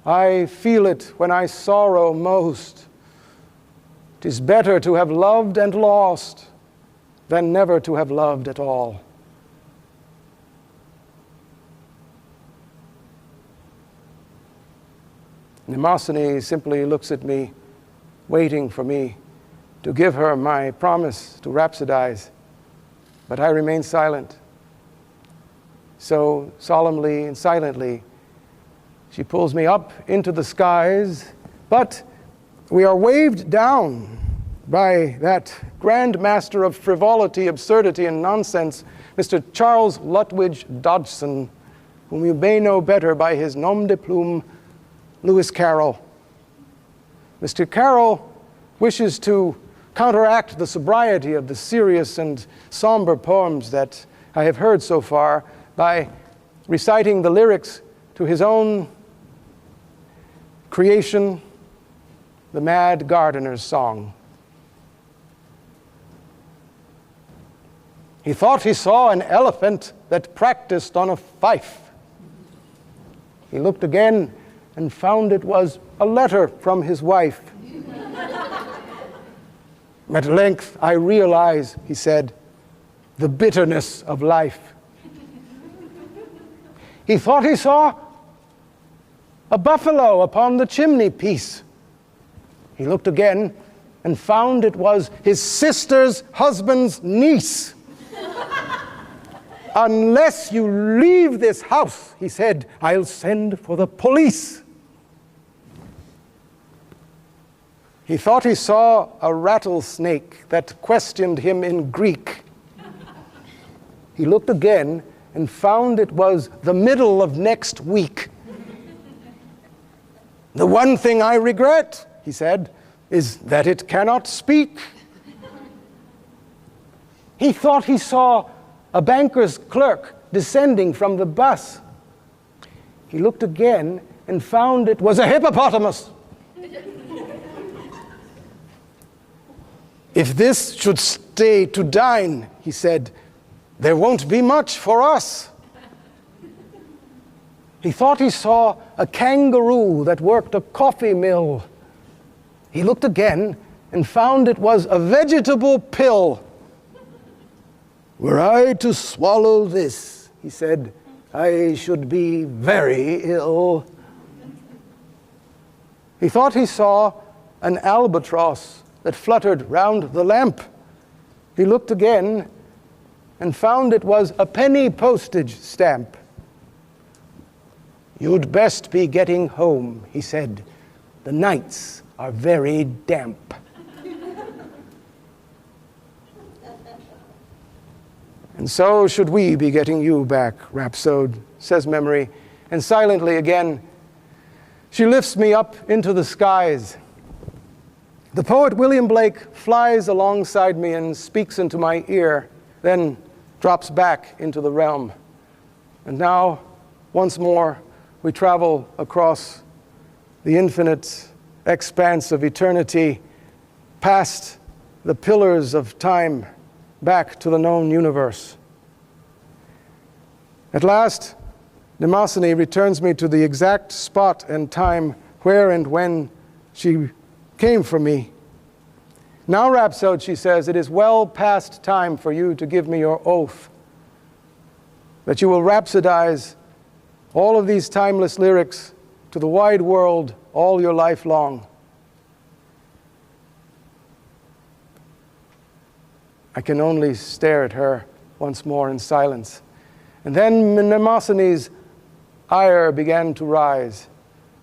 I feel it when I sorrow most. 'Tis better to have loved and lost than never to have loved at all. Mnemosyne simply looks at me, waiting for me to give her my promise to rhapsodize, but I remain silent. So solemnly and silently, she pulls me up into the skies, but we are waved down by that grand master of frivolity, absurdity, and nonsense, Mr. Charles Lutwidge Dodgson, whom you may know better by his nom de plume, Lewis Carroll. Mr. Carroll wishes to counteract the sobriety of the serious and somber poems that I have heard so far by reciting the lyrics to his own creation, The Mad Gardener's Song. He thought he saw an elephant that practiced on a fife. He looked again and found it was a letter from his wife. At length I realize, he said, the bitterness of life. He thought he saw a buffalo upon the chimney piece. He looked again and found it was his sister's husband's niece. Unless you leave this house, he said, I'll send for the police. He thought he saw a rattlesnake that questioned him in Greek. He looked again and found it was the middle of next week. The one thing I regret, he said, is that it cannot speak. He thought he saw a banker's clerk descending from the bus. He looked again and found it was a hippopotamus. If this should stay to dine, he said, there won't be much for us. He thought he saw a kangaroo that worked a coffee mill. He looked again and found it was a vegetable pill. Were I to swallow this, he said, I should be very ill. He thought he saw an albatross that fluttered round the lamp. He looked again and found it was a penny postage stamp. You'd best be getting home, he said. The nights are very damp. And so should we be getting you back, rhapsode, says memory. And silently again, she lifts me up into the skies. The poet William Blake flies alongside me and speaks into my ear, then drops back into the realm. And now, once more, we travel across the infinite expanse of eternity, past the pillars of time, back to the known universe. At last, Mnemosyne returns me to the exact spot and time where and when she came for me. Now, rhapsode, she says, it is well past time for you to give me your oath. that you will rhapsodize all of these timeless lyrics to the wide world all your life long. I can only stare at her once more in silence. And then Mnemosyne's ire began to rise.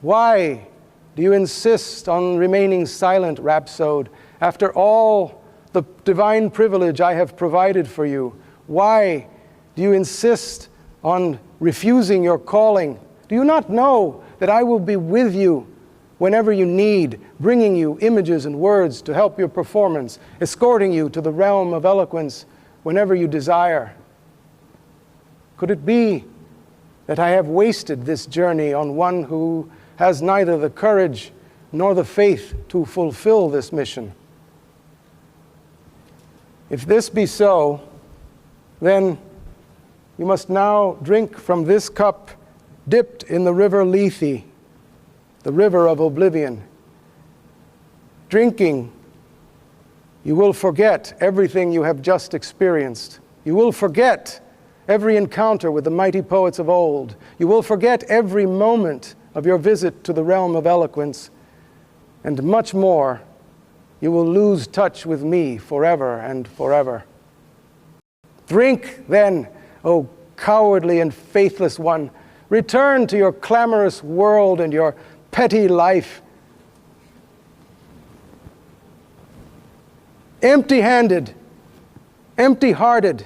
Why do you insist on remaining silent, rhapsode, after all the divine privilege I have provided for you? Why do you insist on refusing your calling? Do you not know that I will be with you whenever you need, bringing you images and words to help your performance, escorting you to the realm of eloquence whenever you desire? Could it be that I have wasted this journey on one who has neither the courage nor the faith to fulfill this mission? If this be so, then you must now drink from this cup dipped in the river Lethe, the river of oblivion. Drinking, you will forget everything you have just experienced. You will forget every encounter with the mighty poets of old. You will forget every moment of your visit to the realm of eloquence. And much more, you will lose touch with me forever and forever. Drink then, O cowardly and faithless one. Return to your clamorous world and your petty life. Empty-handed, empty-hearted,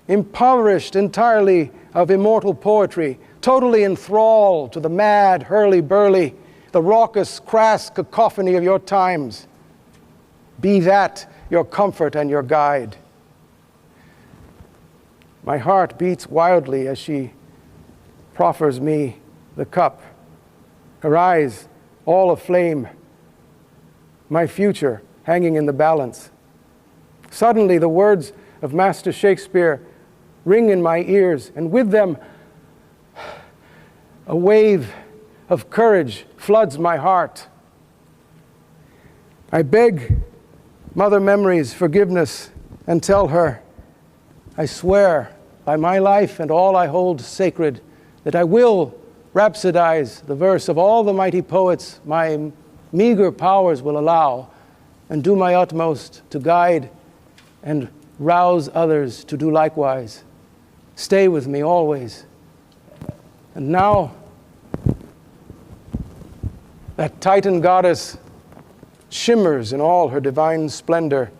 impoverished entirely of immortal poetry, totally enthralled to the mad hurly-burly, the raucous, crass cacophony of your times. Be that your comfort and your guide. My heart beats wildly as she proffers me the cup, her eyes all aflame, my future hanging in the balance. Suddenly the words of Master Shakespeare ring in my ears, and with them a wave of courage floods my heart. I beg Mother Memory's forgiveness and tell her, I swear by my life and all I hold sacred that I will rhapsodize the verse of all the mighty poets my meager powers will allow, and do my utmost to guide and rouse others to do likewise. Stay with me always. And now, that Titan goddess shimmers in all her divine splendor.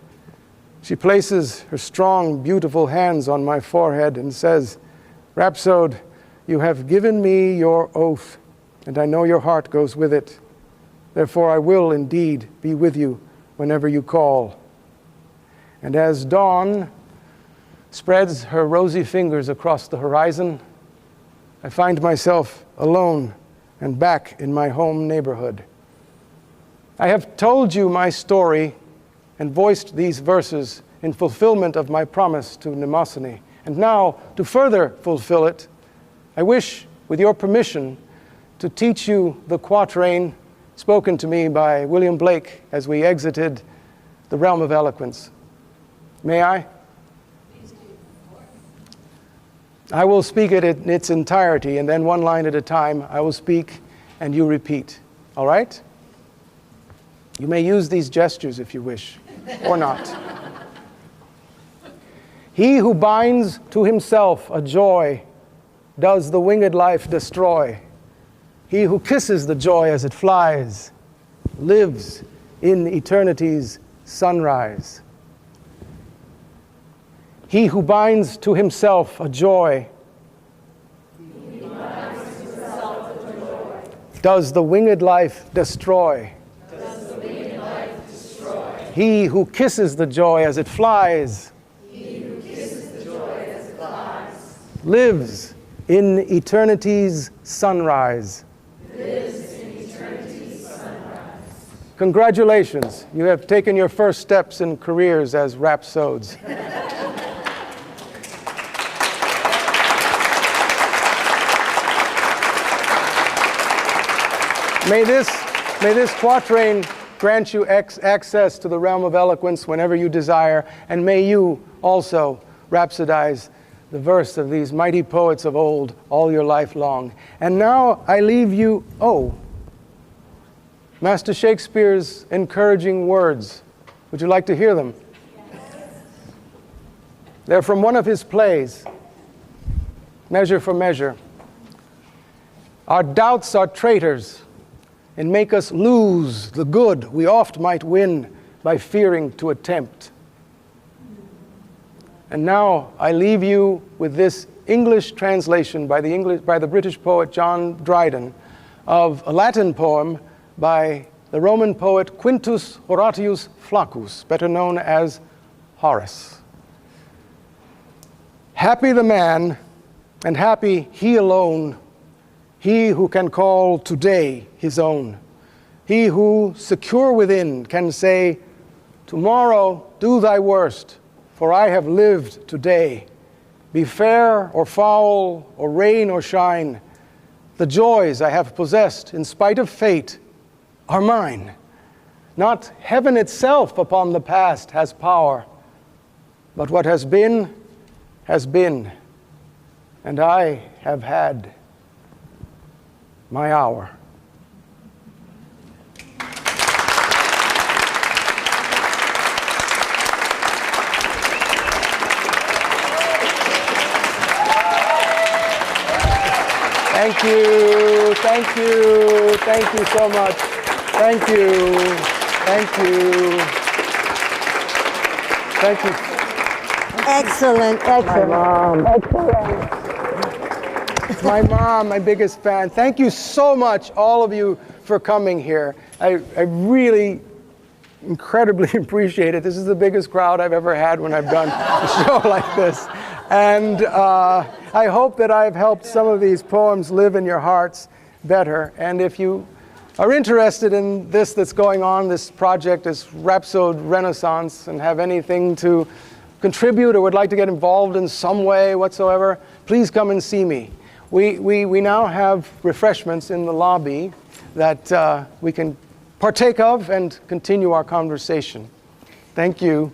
She places her strong, beautiful hands on my forehead and says, Rhapsode, you have given me your oath, and I know your heart goes with it. Therefore I will indeed be with you whenever you call. And as dawn spreads her rosy fingers across the horizon, I find myself alone and back in my home neighborhood. I have told you my story and voiced these verses in fulfillment of my promise to Mnemosyne. And now, to further fulfill it, I wish, with your permission, to teach you the quatrain spoken to me by William Blake as we exited the Realm of Eloquence. May I? I will speak it in its entirety, and then one line at a time I will speak and you repeat. All right? You may use these gestures if you wish, or not. He who binds to himself a joy does the winged life destroy. He who kisses the joy as it flies lives in eternity's sunrise. He who binds to himself a joy does the winged life destroy. He who kisses the joy as it flies lives in eternity's sunrise. Congratulations, you have taken your first steps in careers as rhapsodes. May this quatrain grant you access to the realm of eloquence whenever you desire, and may you also rhapsodize the verse of these mighty poets of old all your life long. And now I leave you, oh, Master Shakespeare's encouraging words. Would you like to hear them? They're from one of his plays, Measure for Measure. Our doubts are traitors and make us lose the good we oft might win by fearing to attempt. And now I leave you with this English translation by the British poet John Dryden of a Latin poem by the Roman poet Quintus Horatius Flaccus, better known as Horace. Happy the man, and happy he alone, he who can call today his own, he who, secure within, can say, tomorrow do thy worst, for I have lived today. Be fair or foul, or rain or shine, the joys I have possessed in spite of fate are mine. Not heaven itself upon the past has power, but what has been, and I have had my hour. Thank you, thank you, thank you so much. Thank you, thank you, thank you. Excellent, excellent. My mom. Excellent. My mom, my biggest fan. Thank you so much, all of you, for coming here. I really incredibly appreciate it. This is the biggest crowd I've ever had when I've done a show like this. And I hope that I've helped some of these poems live in your hearts better. And if you are interested in this that's going on, this project, this Rhapsode Renaissance, and have anything to contribute or would like to get involved in some way whatsoever, please come and see me. We now have refreshments in the lobby that we can partake of and continue our conversation. Thank you.